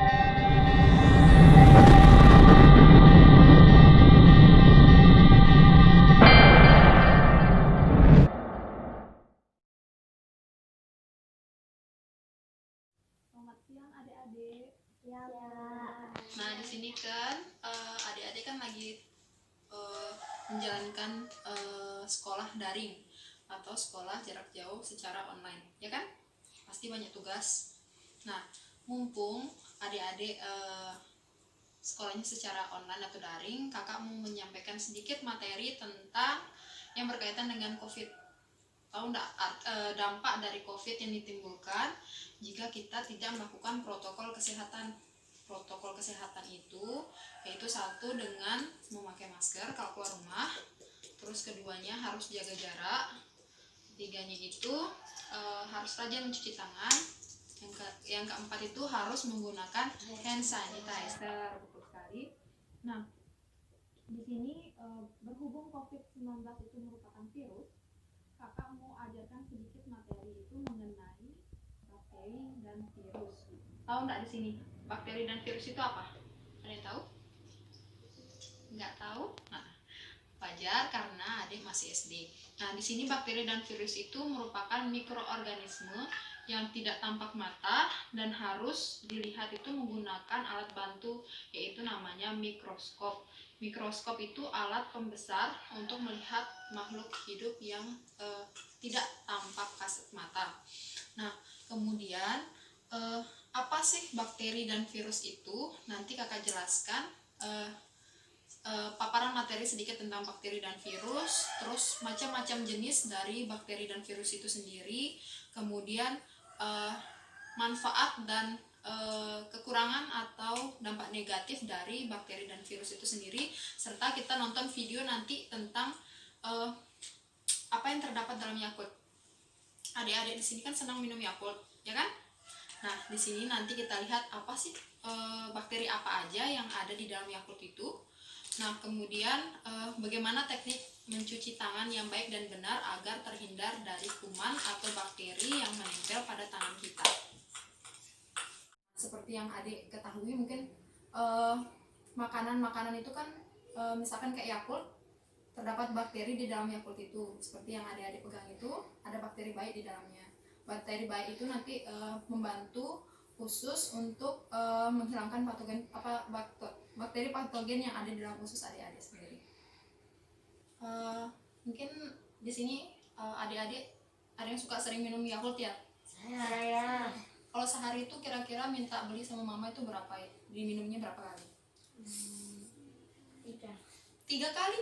Selamat siang adik-adik. Ya. Nah, di sini kan adik-adik kan lagi menjalankan sekolah daring atau sekolah jarak jauh secara online, ya kan? Pasti banyak tugas. Nah, mumpung adik-adik sekolahnya secara online atau daring, kakak mau menyampaikan sedikit materi tentang yang berkaitan dengan COVID. Tahu enggak dampak dari COVID yang ditimbulkan jika kita tidak melakukan protokol kesehatan. Protokol kesehatan itu yaitu satu dengan memakai masker kalau keluar rumah, terus keduanya harus jaga jarak, ketiganya itu harus rajin mencuci tangan, yang keempat itu harus menggunakan hand sanitizer. Betul sekali. Nah, di sini berhubung COVID-19 itu merupakan virus, kakak mau ajarkan sedikit materi itu mengenai bakteri dan virus. Tahu nggak di sini bakteri dan virus itu apa? Ada yang tahu? Nggak tahu? Nah, wajar karena adik masih SD. Nah, di sini bakteri dan virus itu merupakan mikroorganisme yang tidak tampak mata dan harus dilihat itu menggunakan alat bantu, yaitu namanya mikroskop. Mikroskop itu alat pembesar untuk melihat makhluk hidup yang tidak tampak kasat mata. Nah, kemudian apa sih bakteri dan virus itu? Nanti kakak jelaskan paparan materi sedikit tentang bakteri dan virus, terus macam-macam jenis dari bakteri dan virus itu sendiri, kemudian manfaat dan kekurangan atau dampak negatif dari bakteri dan virus itu sendiri, serta kita nonton video nanti tentang apa yang terdapat dalam Yakult. Adik-adik di sini kan senang minum Yakult, ya kan? Nah, di sini nanti kita lihat apa sih bakteri apa aja yang ada di dalam Yakult itu. Nah, kemudian bagaimana teknik mencuci tangan yang baik dan benar agar terhindar dari kuman atau bakteri yang menempel pada tangan kita. Seperti yang adik ketahui mungkin makanan-makanan itu kan misalkan kayak Yakult, terdapat bakteri di dalam Yakult itu. Seperti yang adik-adik pegang itu, ada bakteri baik di dalamnya. Bakteri baik itu nanti membantu khusus untuk menghilangkan bakteri patogen yang ada di dalam usus adik-adik sendiri. Mungkin di sini adik-adik ada yang suka sering minum Yakult ya? Saya. Kalau sehari itu kira-kira minta beli sama mama itu berapa ya? Diminumnya berapa kali? 3 kali?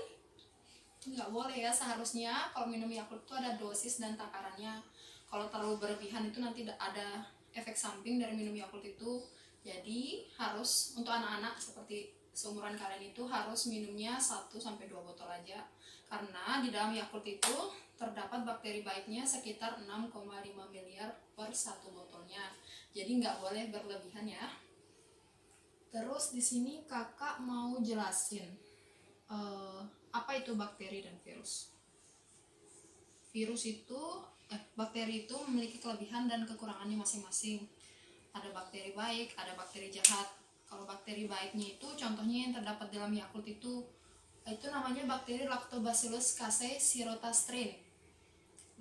Nggak boleh ya, seharusnya kalau minum Yakult itu ada dosis dan takarannya. Kalau terlalu berlebihan itu nanti ada efek samping dari minum Yakult itu. Jadi harus untuk anak-anak seperti seumuran kalian itu harus minumnya 1-2 botol aja. Karena di dalam Yakult itu terdapat bakteri baiknya sekitar 6,5 miliar per 1 botolnya. Jadi nggak boleh berlebihan ya. Terus di sini kakak mau jelasin apa itu bakteri dan virus. Bakteri itu memiliki kelebihan dan kekurangannya masing-masing. Ada bakteri baik, ada bakteri jahat. Kalau bakteri baiknya itu contohnya yang terdapat dalam Yakult itu namanya bakteri Lactobacillus casei shirotastrein.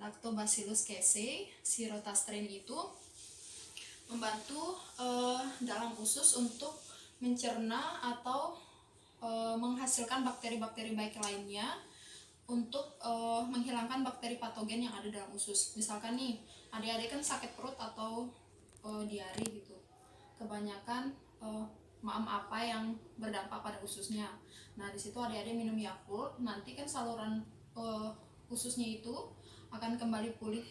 Lactobacillus casei shirotastrein itu membantu dalam usus untuk mencerna atau menghasilkan bakteri-bakteri baik lainnya untuk menghilangkan bakteri patogen yang ada dalam usus. Misalkan nih, adik-adik kan sakit perut atau diare gitu. Kebanyakan maam apa yang berdampak pada ususnya. Nah, di situ adik-adik minum Yakult, nanti kan saluran ususnya itu akan kembali pulih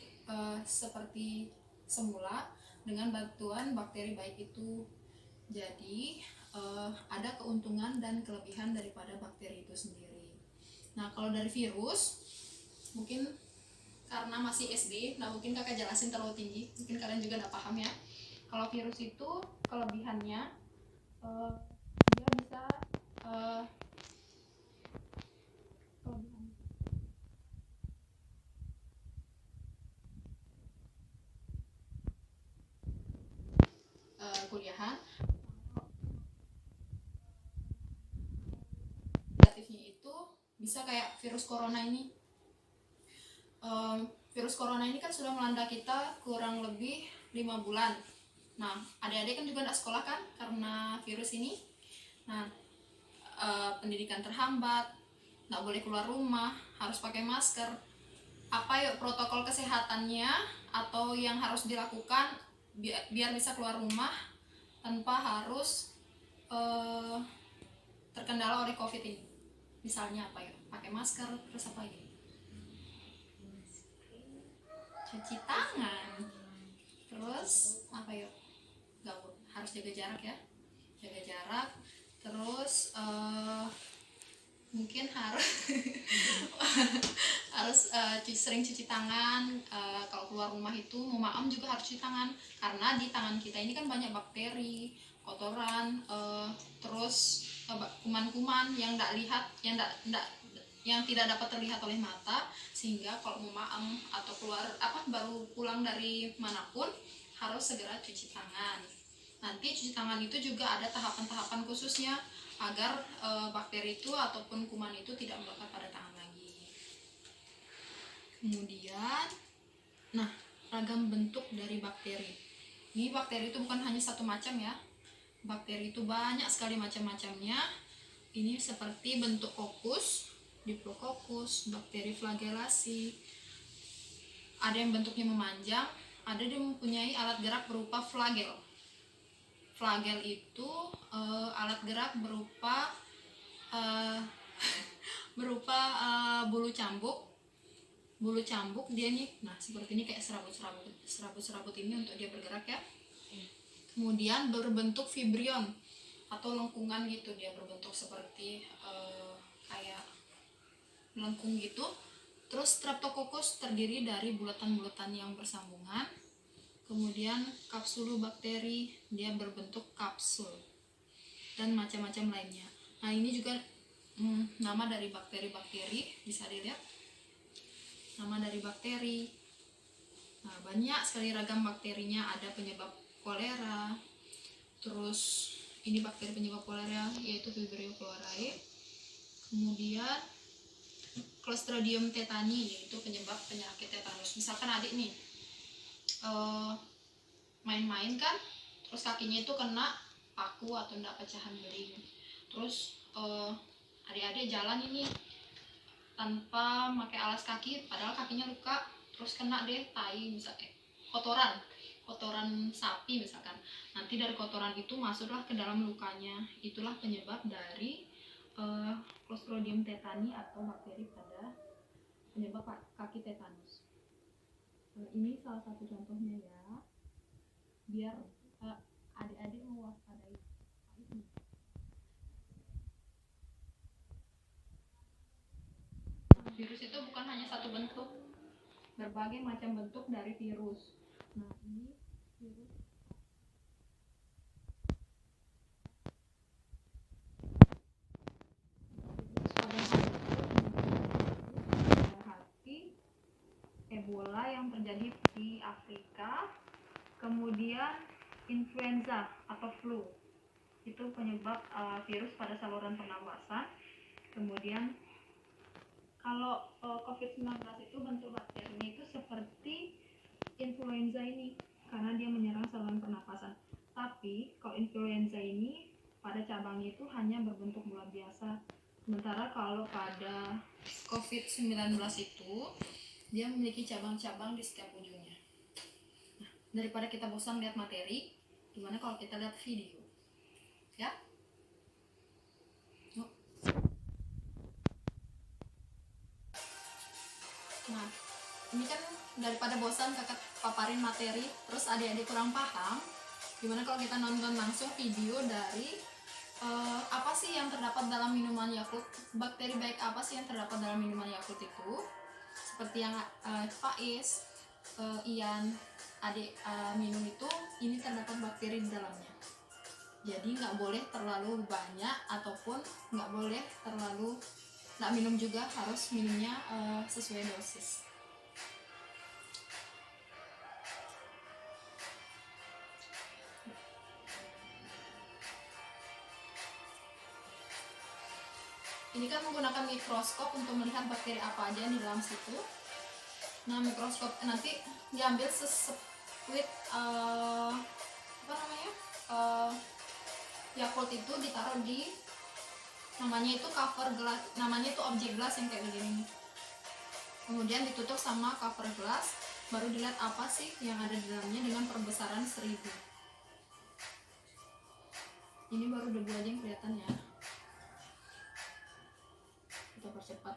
seperti semula dengan bantuan bakteri baik itu. Jadi ada keuntungan dan kelebihan daripada bakteri itu sendiri. Nah, kalau dari virus, mungkin karena masih SD, nah mungkin kakak jelasin terlalu tinggi, mungkin kalian juga udah paham ya. Kalau virus itu kelebihannya dia bisa kuliahan Misal kayak virus corona ini. Virus corona ini kan sudah melanda kita kurang lebih 5 bulan. Nah, adik-adik kan juga tidak sekolah kan karena virus ini. Nah, pendidikan terhambat, tidak boleh keluar rumah, harus pakai masker. Apa yuk protokol kesehatannya atau yang harus dilakukan biar bisa keluar rumah tanpa harus terkendala oleh COVID ini? Misalnya apa yuk? Pakai masker, terus apa lagi? Cuci tangan, terus apa yuk? Harus jaga jarak ya, jaga jarak. Terus mungkin harus sering cuci tangan. Kalau keluar rumah itu mau maam juga harus cuci tangan, karena di tangan kita ini kan banyak bakteri, kotoran, terus kuman-kuman yang tidak dapat terlihat oleh mata, sehingga kalau mau maam atau baru pulang dari manapun harus segera cuci tangan. Nanti cuci tangan itu juga ada tahapan-tahapan khususnya agar bakteri itu ataupun kuman itu tidak melekat pada tangan lagi. Kemudian, ragam bentuk dari bakteri. Ini bakteri itu bukan hanya satu macam ya. Bakteri itu banyak sekali macam-macamnya. Ini seperti bentuk kokus, diplococcus, bakteri flagellasi. Ada yang bentuknya memanjang, ada yang mempunyai alat gerak berupa flagel. Flagel itu alat gerak berupa bulu cambuk. Bulu cambuk dia nih, seperti ini kayak serabut ini untuk dia bergerak ya. Kemudian berbentuk vibrion atau lengkungan gitu, dia berbentuk seperti kayak melengkung gitu. Terus Streptococcus terdiri dari bulatan-bulatan yang bersambungan. Kemudian kapsulobakteri, dia berbentuk kapsul, dan macam-macam lainnya. Nah, ini juga nama dari bakteri-bakteri, bisa dilihat nama dari bakteri. Nah, banyak sekali ragam bakterinya. Ada penyebab kolera, terus ini bakteri penyebab kolera yaitu Vibrio cholerae. Kemudian Clostridium tetani, yaitu penyebab penyakit tetanus. Misalkan adik nih main-main kan, terus kakinya itu kena paku atau enggak pecahan beling, terus adik-adik jalan ini tanpa pakai alas kaki, padahal kakinya luka, terus kena deh tai misalnya, kotoran sapi misalkan. Nanti dari kotoran itu masuklah ke dalam lukanya. Itulah penyebab dari Clostridium tetani atau bakteri pada penyebab kaki tetanus. Ini salah satu contohnya ya, biar adik-adik mewaspadai. Virus itu bukan hanya satu bentuk, berbagai macam bentuk dari virus. Nah, ini virus Ebola yang terjadi di Afrika. Kemudian influenza atau flu, itu penyebab virus pada saluran pernapasan. Kemudian kalau COVID-19 itu bentuk bakterinya itu seperti influenza ini, karena dia menyerang saluran pernapasan. Tapi kalau influenza ini pada cabangnya itu hanya berbentuk bulat biasa. Sementara kalau pada COVID-19 itu dia memiliki cabang-cabang di setiap ujungnya. Nah, daripada kita bosan lihat materi, gimana kalau kita lihat video? Ya? Nah, ini kan daripada bosan kakak paparin materi, terus adik-adik kurang paham, gimana kalau kita nonton langsung video dari apa sih yang terdapat dalam minuman Yakult? Bakteri baik apa sih yang terdapat dalam minuman Yakult itu? Seperti yang Faiz, Ian, adik minum itu, ini terdapat bakteri di dalamnya. Jadi nggak boleh terlalu banyak ataupun nggak boleh terlalu nggak minum juga, harus minumnya sesuai dosis. Ini kan menggunakan mikroskop untuk melihat bakteri apa aja di dalam situ. Nah, mikroskop nanti diambil sesekuit apa namanya, Yakult itu ditaruh di, namanya itu cover gelas, namanya itu objek gelas yang kayak begini. Kemudian ditutup sama cover gelas, baru dilihat apa sih yang ada di dalamnya dengan perbesaran 1000. Ini baru debu aja yang kelihatan ya. Kita percepat.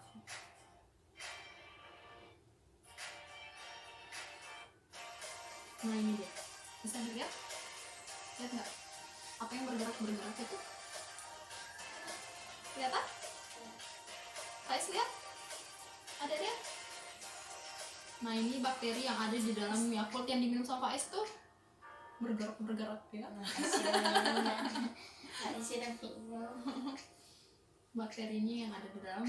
Nah, ini dia. Bisa dilihat? Lihat nggak? Apa yang bergerak itu? Kelihatan? Guys, lihat? Ada dia? Nah, ini bakteri yang ada di dalam Yakult yang diminum sama Faiz tuh bergerak ya. Bakteri ini yang ada di dalam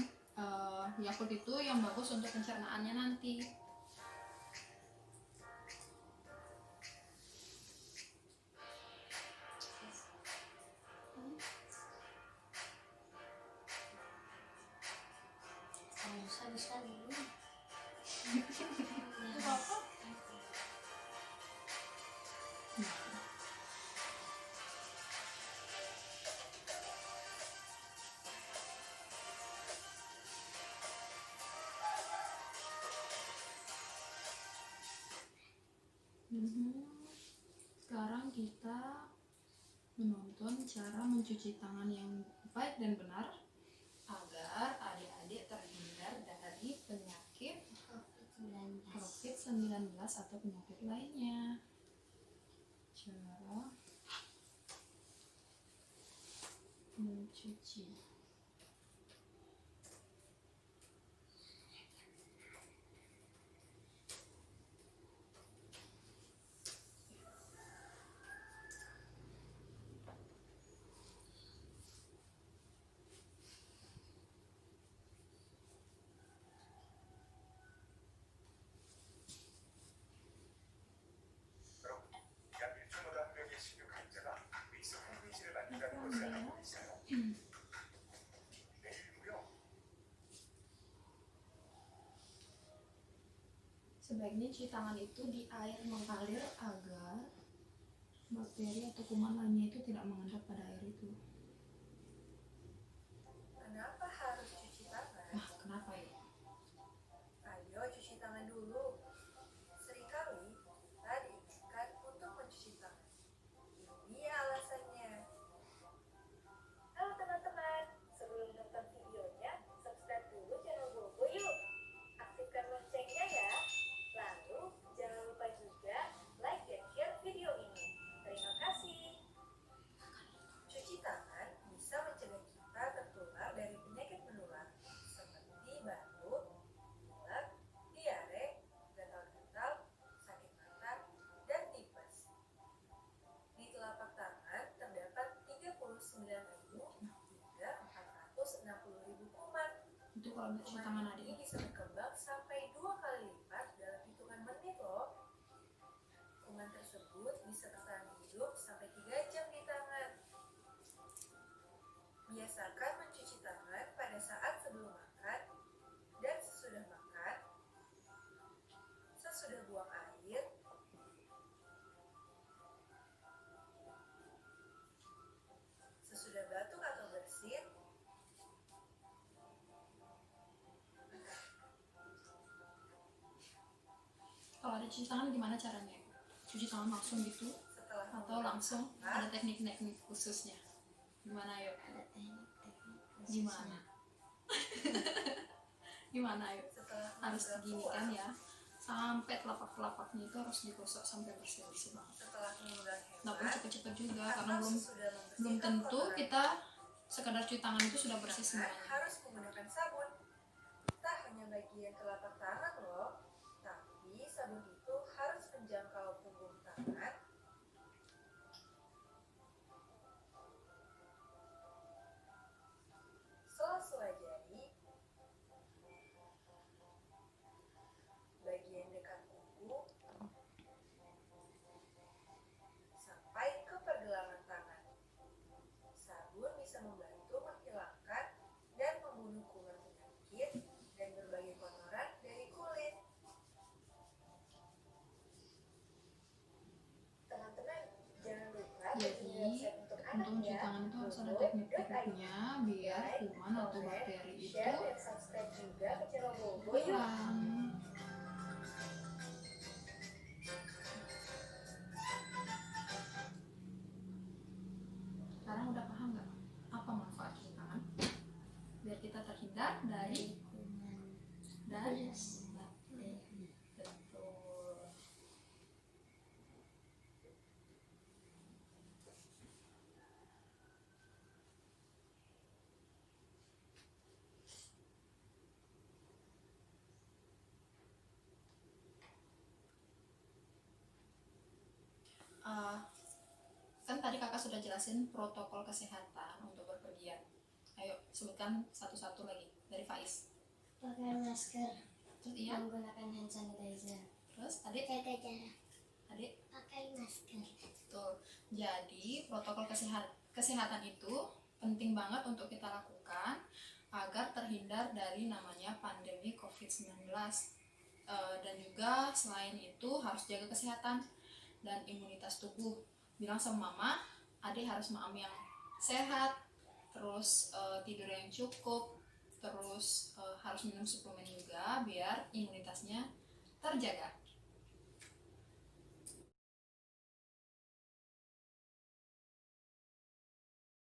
Yakult itu yang bagus untuk pencernaannya nanti. Bisa dulu. Sekarang kita menonton cara mencuci tangan yang baik dan benar agar adik-adik terhindar dari penyakit COVID-19 atau penyakit lainnya. Cara mencuci. Sebaiknya cuci tangan itu di air mengalir agar bakteri atau kuman lainnya itu tidak mengendap pada air itu. Kenapa harus cuci tangan? Kenapa ya? Ayo cuci tangan dulu. Seringkali kita diingatkan untuk mencuci tangan. Ini alasannya. Halo teman-teman, sebelum nonton videonya, subscribe dulu channel Bobo yuk. Aktifkan loncengnya ya. Lalu jangan lupa juga like dan share video ini. Terima kasih. Cuci tangan bisa mencegah kita tertular dari penyakit menular seperti batuk, pilek, diare, gatal-gatal, sakit mata, dan tipes. Di telapak tangan terdapat 39.000 hingga 460.000 kuman. Itu kalau untuk cuci tangan Kuman ini adik. bisa berkembang sampai 2 kali lipat dalam hitungan menit loh. Kuman tersebut bisa bertahan hidup sampai 3 jam di tangan. Biasakan mencuci tangan pada saat sebelum makan dan sesudah makan, sesudah buang air, sesudah batuk atau bersin, Kalau ada cuci tangan gimana caranya? Cuci tangan langsung gitu setelah atau menggunakan langsung alat, ada teknik-teknik khususnya? Gimana yuk? Gimana? Gimana yuk? setelah Harus menggosok gini tulang, kan ya, sampai telapak-telapaknya itu harus digosok sampai bersih-bersih banget. setelah menggunakan Nggak perlu hemat, cepet-cepet juga atau karena belum sesudah belum membersihkan tentu kotoran kita sekedar cuci tangan itu sudah bersih tangan semuanya. harus menggunakan sabun. Tak hanya bagian telapak tangan loh, tapi sabun itu harus menjangkau punggung tangan, sela-sela jari, bagian dekat kuku, sampai ke pergelangan tangan. Sabun bisa membantu menghilangkan dan membunuh Jadi untuk mencuci tangan itu harus ada teknik-tekniknya biar kuman atau bakteri itu share dan subscribe juga ke channel Bobo ya. hilang. Sekarang udah paham nggak apa manfaat cuci tangan? Biar kita terhindar dari kuman dan bakteri. betul. Kan tadi kakak sudah jelasin protokol kesehatan untuk berpergian. Ayo sebutkan satu-satu lagi dari Faiz. Pakai masker, Terus iya, menggunakan hand sanitizer, terus adik, jaga jarak, adik. pakai masker. Betul. Jadi protokol kesehatan itu penting banget untuk kita lakukan agar terhindar dari namanya pandemi COVID-19. Dan juga selain itu harus jaga kesehatan dan imunitas tubuh. Bilang sama mama, adik harus makan yang sehat, terus tidur yang cukup, terus harus minum suplemen juga biar imunitasnya terjaga.